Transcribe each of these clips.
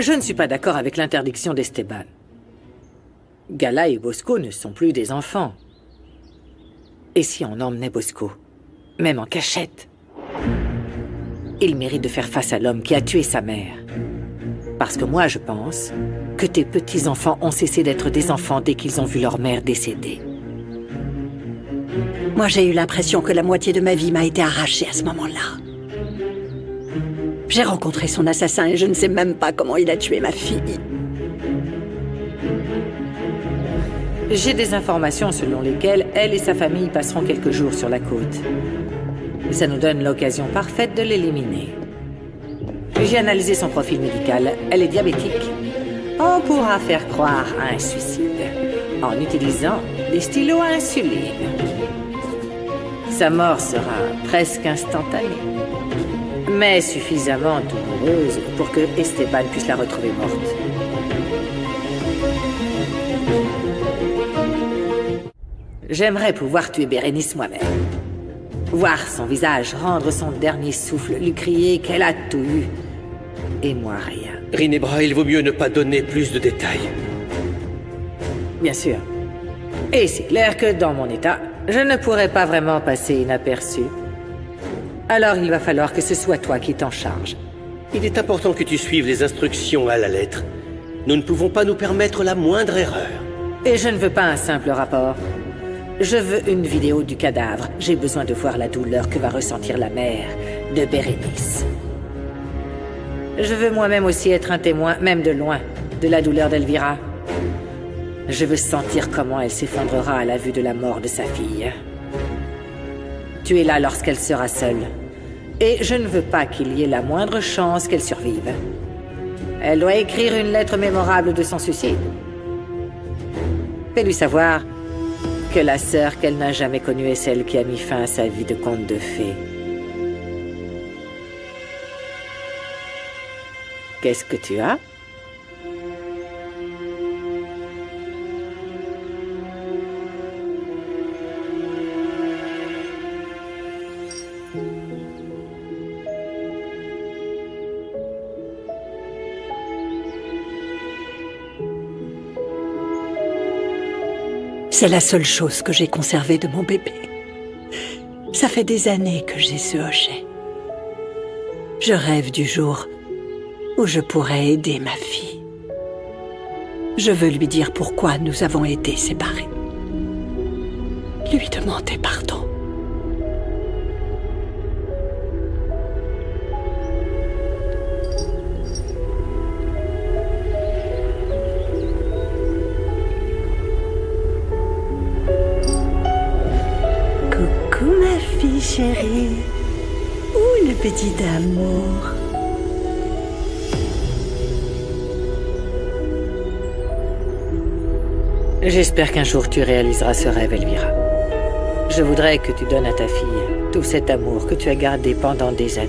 Je ne suis pas d'accord avec l'interdiction d'Esteban. Gala et Bosco ne sont plus des enfants. Et si on emmenait Bosco, même en cachette, il mérite de faire face à l'homme qui a tué sa mère. Parce que moi, je pense que tes petits-enfants ont cessé d'être des enfants dès qu'ils ont vu leur mère décédée. Moi, j'ai eu l'impression que la moitié de ma vie m'a été arrachée à ce moment-là. J'ai rencontré son assassin et je ne sais même pas comment il a tué ma fille. J'ai des informations selon lesquelles elle et sa famille passeront quelques jours sur la côte. Ça nous donne l'occasion parfaite de l'éliminer. J'ai analysé son profil médical. Elle est diabétique. On pourra faire croire à un suicide en utilisant des stylos à insuline. Sa mort sera presque instantanée, mais suffisamment douloureuse pour que Esteban puisse la retrouver morte. J'aimerais pouvoir tuer Bérénice moi-même. Voir son visage rendre son dernier souffle, lui crier qu'elle a tout eu. Et moi, rien. Rinebra, il vaut mieux ne pas donner plus de détails. Bien sûr. Et c'est clair que dans mon état, je ne pourrais pas vraiment passer inaperçu. Alors il va falloir que ce soit toi qui t'en charges. Il est important que tu suives les instructions à la lettre. Nous ne pouvons pas nous permettre la moindre erreur. Et je ne veux pas un simple rapport. Je veux une vidéo du cadavre. J'ai besoin de voir la douleur que va ressentir la mère de Bérénice. Je veux moi-même aussi être un témoin, même de loin, de la douleur d'Elvira. Je veux sentir comment elle s'effondrera à la vue de la mort de sa fille. Tu es là lorsqu'elle sera seule. Et je ne veux pas qu'il y ait la moindre chance qu'elle survive. Elle doit écrire une lettre mémorable de son suicide. Fais-lui savoir que la sœur qu'elle n'a jamais connue est celle qui a mis fin à sa vie de conte de fées. Qu'est-ce que tu as ? C'est la seule chose que j'ai conservée de mon bébé. Ça fait des années que j'ai ce hochet. Je rêve du jour où je pourrai aider ma fille. Je veux lui dire pourquoi nous avons été séparés. Lui demander pardon. Coucou ma fille chérie. Ouh, le petit amour. J'espère qu'un jour tu réaliseras ce rêve, Elvira. Je voudrais que tu donnes à ta fille tout cet amour que tu as gardé pendant des années.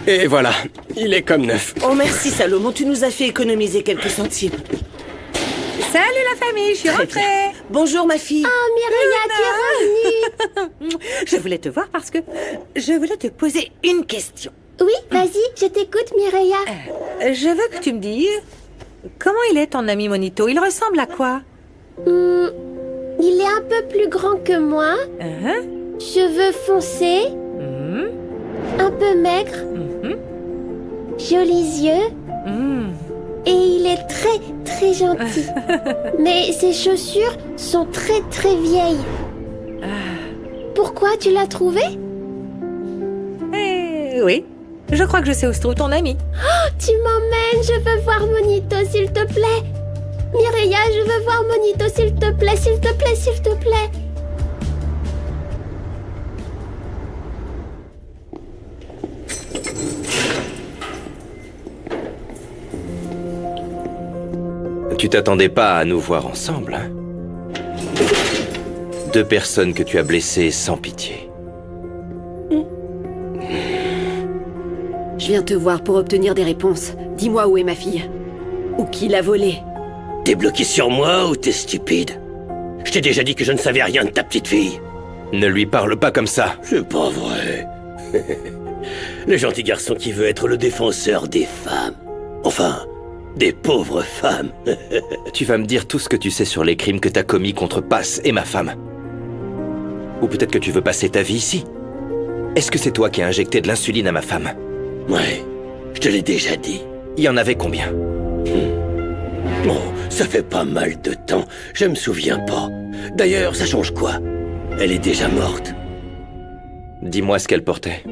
Et voilà, il est comme neuf. Oh merci Salomon, tu nous as fait économiser quelques centimes. Salut la famille, je suis rentrée. Bonjour ma fille. Oh, Mireia, tu es revenue. Je voulais te voir parce que je voulais te poser une question. Oui, vas-y, je t'écoute, Mireia. Je veux que tu me dises comment il est ton ami Monito. Il ressemble à quoi? Il est un peu plus grand que moi. Cheveux foncés. Un peu maigre. Jolis yeux. Et il est très, très gentil. Mais ses chaussures sont très, très vieilles. Pourquoi tu l'as trouvé? Oui, je crois que je sais où se trouve ton ami. Oh, tu m'emmènes, je veux voir Monito, s'il te plaît. Mireia, je veux voir Monito, s'il te plaît, s'il te plaît, s'il te plaît. Tu t'attendais pas à nous voir ensemble, hein? Deux personnes que tu as blessées sans pitié. Je viens te voir pour obtenir des réponses. Dis-moi où est ma fille. Ou qui l'a volée. T'es bloqué sur moi ou t'es stupide? Je t'ai déjà dit que je ne savais rien de ta petite fille. Ne lui parle pas comme ça. C'est pas vrai. Le gentil garçon qui veut être le défenseur des femmes. Enfin, des pauvres femmes. Tu vas me dire tout ce que tu sais sur les crimes que t'as commis contre Paz et ma femme. Ou peut-être que tu veux passer ta vie ici. Est-ce que c'est toi qui as injecté de l'insuline à ma femme? Ouais, je te l'ai déjà dit. Il y en avait combien? Oh, ça fait pas mal de temps, je me souviens pas. D'ailleurs, ça change quoi? Elle est déjà morte. Dis-moi ce qu'elle portait.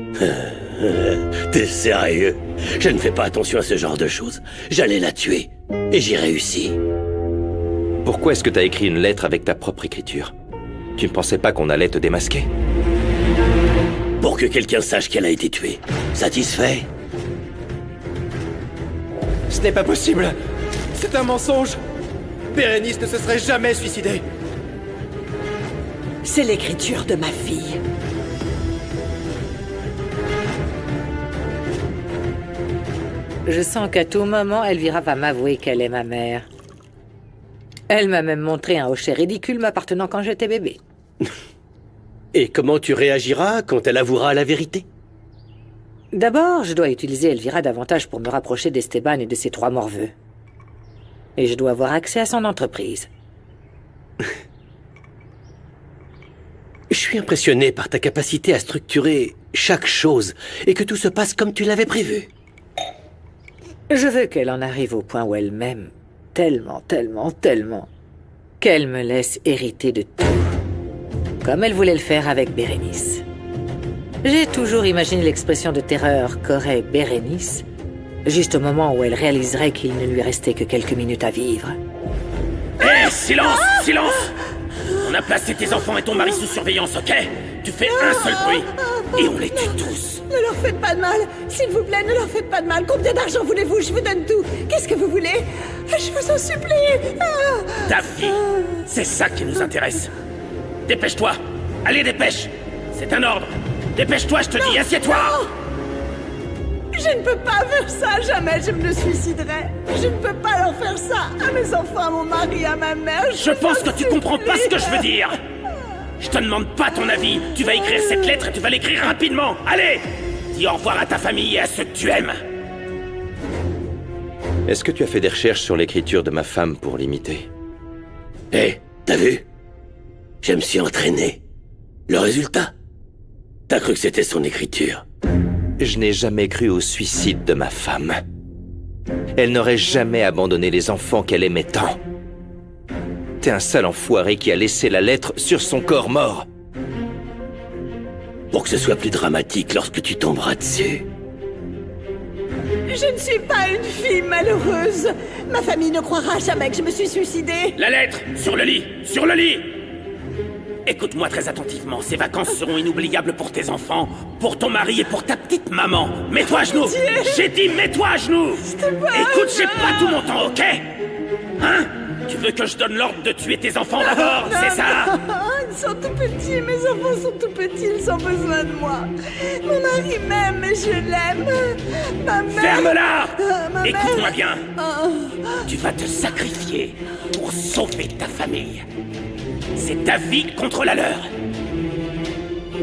T'es sérieux? Je ne fais pas attention à ce genre de choses. J'allais la tuer, et j'y réussis. Pourquoi est-ce que t'as écrit une lettre avec ta propre écriture? Tu ne pensais pas qu'on allait te démasquer? Pour que quelqu'un sache qu'elle a été tuée. Satisfait? Ce n'est pas possible! C'est un mensonge! Bérénice ne se serait jamais suicidée! C'est l'écriture de ma fille. Je sens qu'à tout moment, Elvira va m'avouer qu'elle est ma mère. Elle m'a même montré un hochet ridicule m'appartenant quand j'étais bébé. Et comment tu réagiras quand elle avouera la vérité? D'abord, je dois utiliser Elvira davantage pour me rapprocher d'Esteban et de ses 3 morveux. Et je dois avoir accès à son entreprise. Je suis impressionné par ta capacité à structurer chaque chose et que tout se passe comme tu l'avais prévu. Je veux qu'elle en arrive au point où elle m'aime tellement, tellement, tellement qu'elle me laisse hériter de tout. Comme elle voulait le faire avec Bérénice. J'ai toujours imaginé l'expression de terreur qu'aurait Bérénice, juste au moment où elle réaliserait qu'il ne lui restait que quelques minutes à vivre. Hé, silence, silence! On a placé tes enfants et ton mari sous surveillance, ok? Tu fais un seul bruit, et on les tue tous. Ne leur faites pas de mal. S'il vous plaît, ne leur faites pas de mal. Combien d'argent voulez-vous? Je vous donne tout. Qu'est-ce que vous voulez? Je vous en supplie. Ta vie, c'est ça qui nous intéresse. Dépêche-toi! Allez, dépêche! C'est un ordre! Dépêche-toi, je te dis, assieds-toi! Je ne peux pas faire ça. Jamais je me le suiciderai. Je ne peux pas leur faire ça. À mes enfants, à mon mari, à ma mère. Je pense que tu comprends pas ce que je veux dire! Je te demande pas ton avis. Tu vas écrire cette lettre et tu vas l'écrire rapidement. Allez! Dis au revoir à ta famille et à ceux que tu aimes. Est-ce que tu as fait des recherches sur l'écriture de ma femme pour l'imiter? Hé, t'as vu? Je me suis entraîné. Le résultat? T'as cru que c'était son écriture? Je n'ai jamais cru au suicide de ma femme. Elle n'aurait jamais abandonné les enfants qu'elle aimait tant. T'es un sale enfoiré qui a laissé la lettre sur son corps mort. Pour que ce soit plus dramatique lorsque tu tomberas dessus. Je ne suis pas une fille malheureuse. Ma famille ne croira jamais que je me suis suicidée. La lettre! Sur le lit! Sur le lit! Écoute-moi très attentivement. Ces vacances seront inoubliables pour tes enfants, pour ton mari et pour ta petite maman. Mets-toi à genoux! J'ai dit mets-toi à genoux! Écoute, j'ai pas tout mon temps, ok? Hein? Tu veux que je donne l'ordre de tuer tes enfants d'abord, c'est ça? Ils sont tout petits, mes enfants sont tout petits, ils ont besoin de moi. Mon mari m'aime et je l'aime. Ma mère... Ferme-la! Ma mère- Écoute-moi bien. Tu vas te sacrifier pour sauver ta famille. C'est ta vie contre la leur.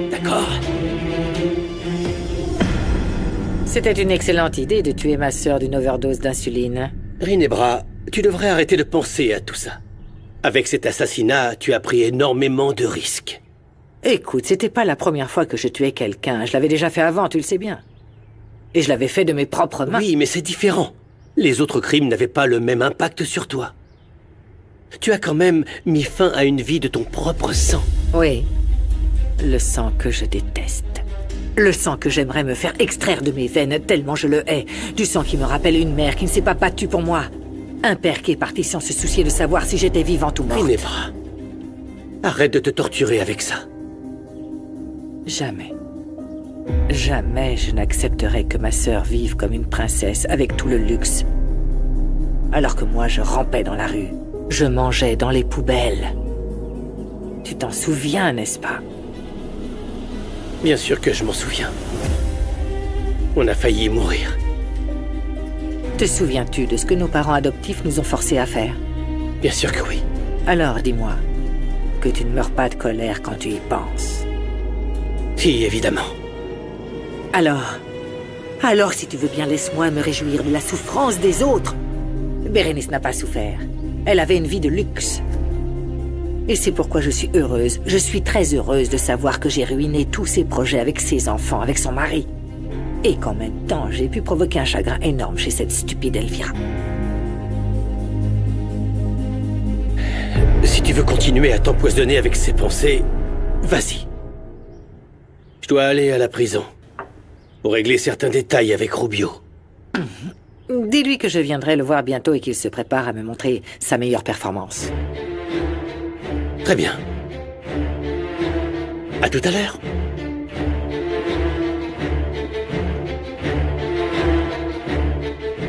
D'accord? C'était une excellente idée de tuer ma sœur d'une overdose d'insuline. Rinebra, tu devrais arrêter de penser à tout ça. Avec cet assassinat, tu as pris énormément de risques. Écoute, c'était pas la première fois que je tuais quelqu'un. Je l'avais déjà fait avant, tu le sais bien. Et je l'avais fait de mes propres mains. Oui, mais c'est différent. Les autres crimes n'avaient pas le même impact sur toi. Tu as quand même mis fin à une vie de ton propre sang. Oui. Le sang que je déteste. Le sang que j'aimerais me faire extraire de mes veines tellement je le hais. Du sang qui me rappelle une mère qui ne s'est pas battue pour moi. Un père qui est parti sans se soucier de savoir si j'étais vivante ou morte. Ginevra, arrête de te torturer avec ça. Jamais. Jamais je n'accepterai que ma sœur vive comme une princesse avec tout le luxe. Alors que moi je rampais dans la rue. Je mangeais dans les poubelles. Tu t'en souviens, n'est-ce pas? Bien sûr que je m'en souviens. On a failli mourir. Te souviens-tu de ce que nos parents adoptifs nous ont forcés à faire? Bien sûr que oui. Alors dis-moi que tu ne meurs pas de colère quand tu y penses. Si, évidemment. Alors si tu veux bien, laisse-moi me réjouir de la souffrance des autres. Bérénice n'a pas souffert. Elle avait une vie de luxe. Et c'est pourquoi je suis heureuse. Je suis très heureuse de savoir que j'ai ruiné tous ses projets avec ses enfants, avec son mari. Et qu'en même temps, j'ai pu provoquer un chagrin énorme chez cette stupide Elvira. Si tu veux continuer à t'empoisonner avec ces pensées, vas-y. Je dois aller à la prison pour régler certains détails avec Rubio. Dis-lui que je viendrai le voir bientôt et qu'il se prépare à me montrer sa meilleure performance. Très bien. À tout à l'heure.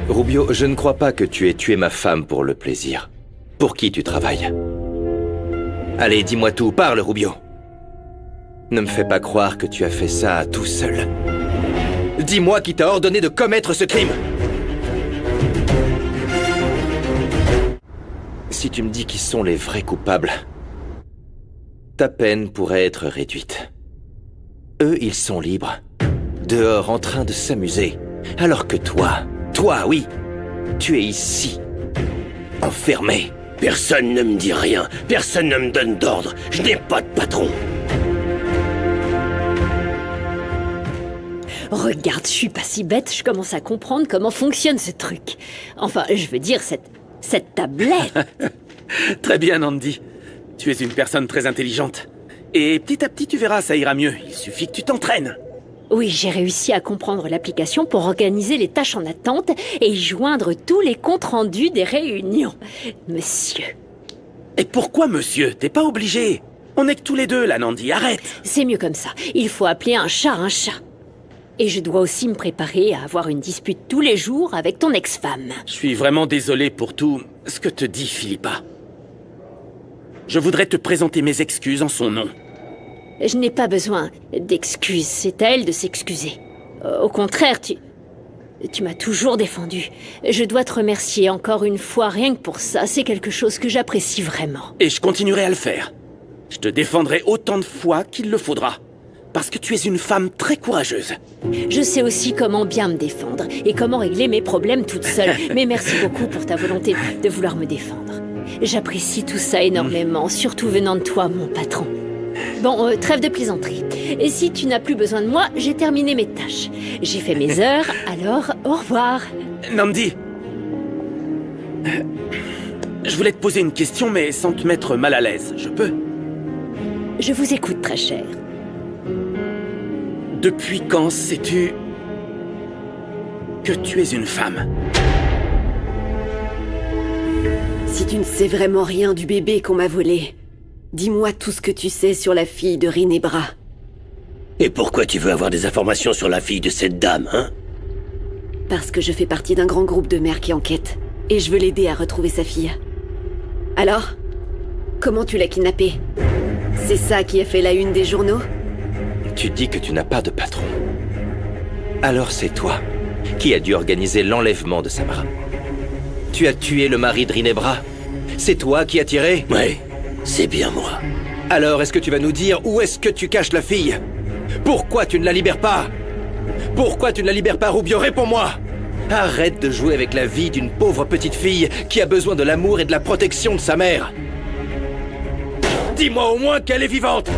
Rubio, je ne crois pas que tu aies tué ma femme pour le plaisir. Pour qui tu travailles? Allez, dis-moi tout, parle, Rubio. Ne me fais pas croire que tu as fait ça tout seul. Dis-moi qui t'a ordonné de commettre ce crime. Si tu me dis qui sont les vrais coupables, ta peine pourrait être réduite. Eux, ils sont libres, dehors en train de s'amuser, alors que toi, oui, tu es ici, enfermé. Personne ne me dit rien, personne ne me donne d'ordre, je n'ai pas de patron. Regarde, je suis pas si bête, je commence à comprendre comment fonctionne ce truc. Enfin, je veux dire, cette tablette. Très bien, Andy. Tu es une personne très intelligente. Et petit à petit, tu verras, ça ira mieux. Il suffit que tu t'entraînes. Oui, j'ai réussi à comprendre l'application pour organiser les tâches en attente et y joindre tous les comptes rendus des réunions. Monsieur. Et pourquoi, monsieur? T'es pas obligé. On est que tous les deux, là, Andy. Arrête. C'est mieux comme ça. Il faut appeler un chat. Et je dois aussi me préparer à avoir une dispute tous les jours avec ton ex-femme. Je suis vraiment désolé pour tout ce que te dit Philippa. Je voudrais te présenter mes excuses en son nom. Je n'ai pas besoin d'excuses, c'est à elle de s'excuser. Au contraire, tu m'as toujours défendu. Je dois te remercier encore une fois, rien que pour ça. C'est quelque chose que j'apprécie vraiment. Et je continuerai à le faire. Je te défendrai autant de fois qu'il le faudra. Parce que tu es une femme très courageuse. Je sais aussi comment bien me défendre et comment régler mes problèmes toute seule. Mais merci beaucoup pour ta volonté de vouloir me défendre. J'apprécie tout ça énormément, surtout venant de toi, mon patron. Bon, trêve de plaisanterie. Et si tu n'as plus besoin de moi, j'ai terminé mes tâches. J'ai fait mes heures, alors au revoir. Nandi, je voulais te poser une question, mais sans te mettre mal à l'aise. Je peux? Je vous écoute, très cher. Depuis quand sais-tu que tu es une femme? Si tu ne sais vraiment rien du bébé qu'on m'a volé, dis-moi tout ce que tu sais sur la fille de Rinebra. Et pourquoi tu veux avoir des informations sur la fille de cette dame, hein? Parce que je fais partie d'un grand groupe de mères qui enquêtent, et je veux l'aider à retrouver sa fille. Alors? Comment tu l'as kidnappée? C'est ça qui a fait la une des journaux? Tu dis que tu n'as pas de patron. Alors c'est toi qui as dû organiser l'enlèvement de Samara. Tu as tué le mari de Rinebra. C'est toi qui as tiré? Oui, c'est bien moi. Alors est-ce que tu vas nous dire où est-ce que tu caches la fille? Pourquoi tu ne la libères pas? Pourquoi tu ne la libères pas, Rubio? Réponds-moi! Arrête de jouer avec la vie d'une pauvre petite fille qui a besoin de l'amour et de la protection de sa mère. Dis-moi au moins qu'elle est vivante!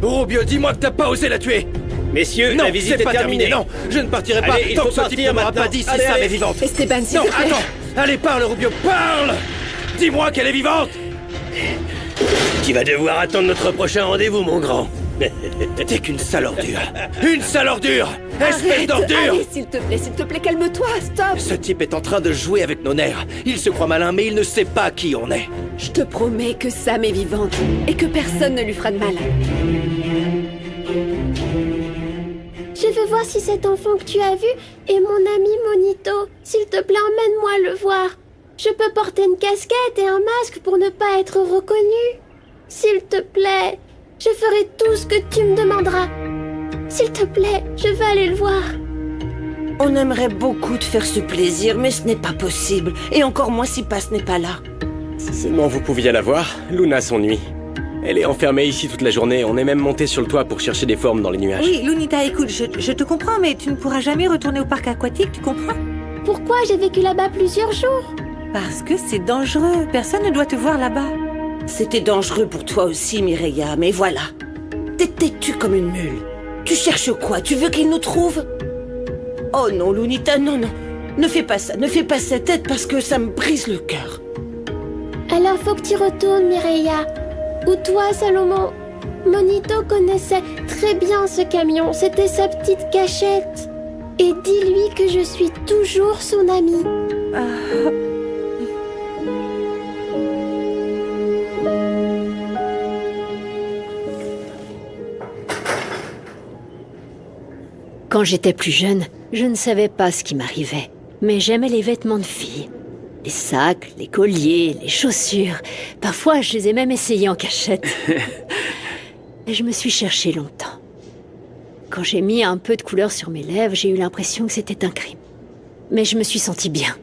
Rubio, dis-moi que t'as pas osé la tuer! Messieurs, Non, la visite c'est pas est terminée. terminé, non! Je ne partirai pas Allez, il tant faut que ce type partir ne m'aura maintenant. pas dit si Allez, Sam allez. est vivante! Esteban, s'il Non, te plaît. attends! Allez, parle, Rubio, parle! Dis-moi qu'elle est vivante! Tu vas devoir attendre notre prochain rendez-vous, mon grand. T'es qu'une sale ordure! Une sale ordure! Espèce d'ordure! Allez, s'il te plaît, calme-toi, stop! Ce type est en train de jouer avec nos nerfs. Il se croit malin, mais il ne sait pas qui on est. Je te promets que Sam est vivante, et que personne ne lui fera de mal. Je veux voir si cet enfant que tu as vu est mon ami Monito. S'il te plaît, emmène-moi le voir. Je peux porter une casquette et un masque pour ne pas être reconnu. S'il te plaît, je ferai tout ce que tu me demanderas. S'il te plaît, je veux aller le voir. On aimerait beaucoup te faire ce plaisir, mais ce n'est pas possible. Et encore moins si Paz n'est pas là. Si seulement vous pouviez la voir, Luna s'ennuie. Elle est enfermée ici toute la journée, on est même monté sur le toit pour chercher des formes dans les nuages. Oui, Lunita, écoute, je te comprends, mais tu ne pourras jamais retourner au parc aquatique, tu comprends? Pourquoi j'ai vécu là-bas plusieurs jours? Parce que c'est dangereux. Personne ne doit te voir là-bas. C'était dangereux pour toi aussi, Mireia, mais voilà. T'es têtue comme une mule. Tu cherches quoi? Tu veux qu'il nous trouve? Oh non, Lunita, non, non. Ne fais pas ça, ne fais pas cette tête parce que ça me brise le cœur. Alors faut que tu retournes, Mireia. Ou toi, Salomon. Monito connaissait très bien ce camion, c'était sa petite cachette. Et dis-lui que je suis toujours son amie. Quand j'étais plus jeune, je ne savais pas ce qui m'arrivait. Mais j'aimais les vêtements de filles. Les sacs, les colliers, les chaussures. Parfois, je les ai même essayés en cachette. Et je me suis cherchée longtemps. Quand j'ai mis un peu de couleur sur mes lèvres, j'ai eu l'impression que c'était un crime. Mais je me suis sentie bien.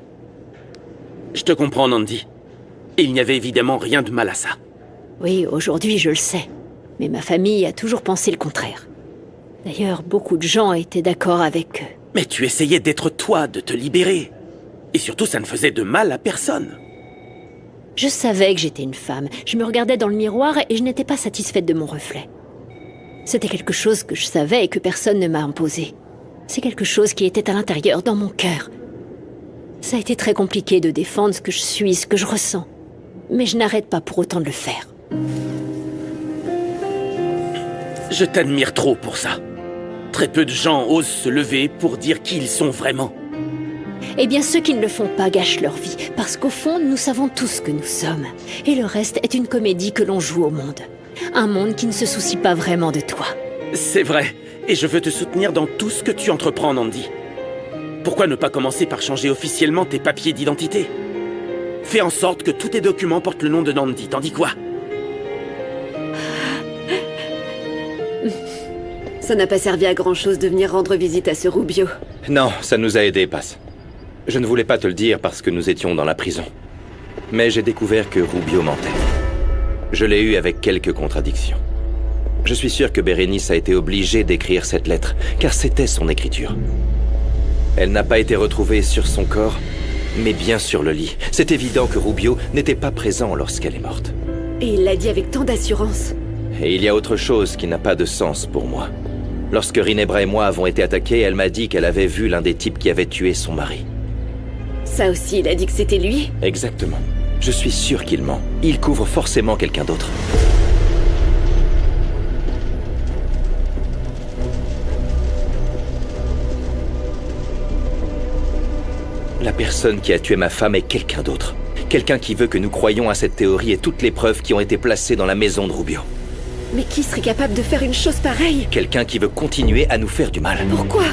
Je te comprends, Nandi. Il n'y avait évidemment rien de mal à ça. Oui, aujourd'hui, je le sais. Mais ma famille a toujours pensé le contraire. D'ailleurs, beaucoup de gens étaient d'accord avec eux. Mais tu essayais d'être toi, de te libérer. Et surtout, ça ne faisait de mal à personne. Je savais que j'étais une femme. Je me regardais dans le miroir et je n'étais pas satisfaite de mon reflet. C'était quelque chose que je savais et que personne ne m'a imposé. C'est quelque chose qui était à l'intérieur, dans mon cœur. Ça a été très compliqué de défendre ce que je suis, ce que je ressens. Mais je n'arrête pas pour autant de le faire. Je t'admire trop pour ça. Très peu de gens osent se lever pour dire qui ils sont vraiment. Eh bien, ceux qui ne le font pas gâchent leur vie, parce qu'au fond, nous savons tous ce que nous sommes. Et le reste est une comédie que l'on joue au monde. Un monde qui ne se soucie pas vraiment de toi. C'est vrai, et je veux te soutenir dans tout ce que tu entreprends, Nandi. Pourquoi ne pas commencer par changer officiellement tes papiers d'identité? Fais en sorte que tous tes documents portent le nom de Nandi, t'en dis quoi? Ça n'a pas servi à grand-chose de venir rendre visite à ce Rubio. Non, ça nous a aidés, Paz. Je ne voulais pas te le dire parce que nous étions dans la prison. Mais j'ai découvert que Rubio mentait. Je l'ai eu avec quelques contradictions. Je suis sûr que Bérénice a été obligée d'écrire cette lettre, car c'était son écriture. Elle n'a pas été retrouvée sur son corps, mais bien sur le lit. C'est évident que Rubio n'était pas présent lorsqu'elle est morte. Et il l'a dit avec tant d'assurance. Et il y a autre chose qui n'a pas de sens pour moi. Lorsque Rinebra et moi avons été attaqués, elle m'a dit qu'elle avait vu l'un des types qui avait tué son mari. Ça aussi, il a dit que c'était lui? Exactement. Je suis sûr qu'il ment. Il couvre forcément quelqu'un d'autre. La personne qui a tué ma femme est quelqu'un d'autre. Quelqu'un qui veut que nous croyions à cette théorie et toutes les preuves qui ont été placées dans la maison de Rubio. Mais qui serait capable de faire une chose pareille? Quelqu'un qui veut continuer à nous faire du mal. Pourquoi?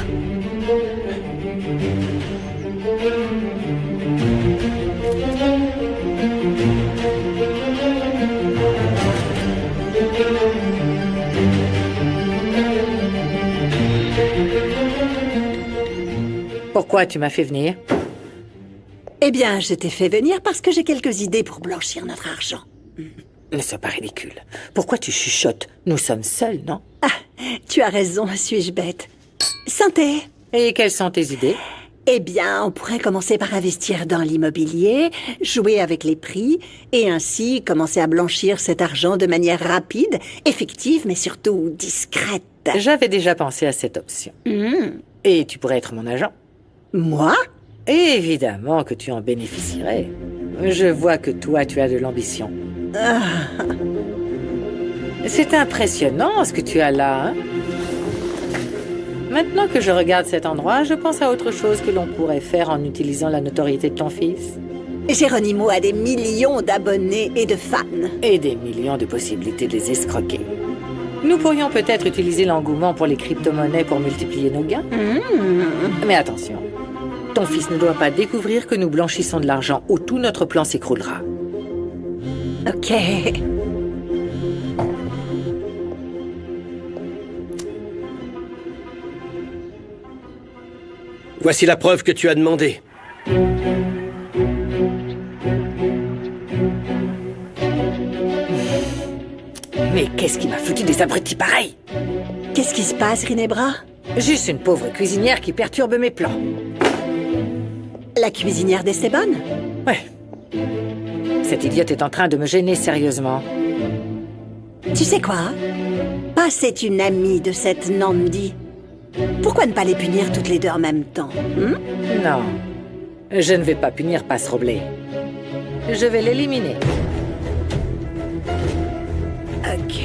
Pourquoi tu m'as fait venir? Eh bien, je t'ai fait venir parce que j'ai quelques idées pour blanchir notre argent. Ne sois pas ridicule. Pourquoi tu chuchotes? Nous sommes seuls, non? Ah, tu as raison, suis-je bête. Santé! Et quelles sont tes idées? Eh bien, on pourrait commencer par investir dans l'immobilier, jouer avec les prix, et ainsi commencer à blanchir cet argent de manière rapide, effective, mais surtout discrète. J'avais déjà pensé à cette option. Et tu pourrais être mon agent? Moi? Évidemment que tu en bénéficierais. Je vois que toi, tu as de l'ambition. C'est impressionnant ce que tu as là, hein? Maintenant que je regarde cet endroit, je pense à autre chose que l'on pourrait faire en utilisant la notoriété de ton fils. Geronimo a des millions d'abonnés et de fans. Et des millions de possibilités de les escroquer. Nous pourrions peut-être utiliser l'engouement pour les crypto-monnaies pour multiplier nos gains. Mais attention, ton fils ne doit pas découvrir que nous blanchissons de l'argent ou tout notre plan s'écroulera. Ok. Voici la preuve que tu as demandée. Mais qu'est-ce qui m'a foutu des abrutis pareils? Qu'est-ce qui se passe, Rinebra? Juste une pauvre cuisinière qui perturbe mes plans. La cuisinière d'Esteban? Ouais. Cette idiote est en train de me gêner sérieusement. Tu sais quoi? Pass est une amie de cette Nandi. Pourquoi ne pas les punir toutes les deux en même temps? Non. Je ne vais pas punir Pass Roblé. Je vais l'éliminer. Ok.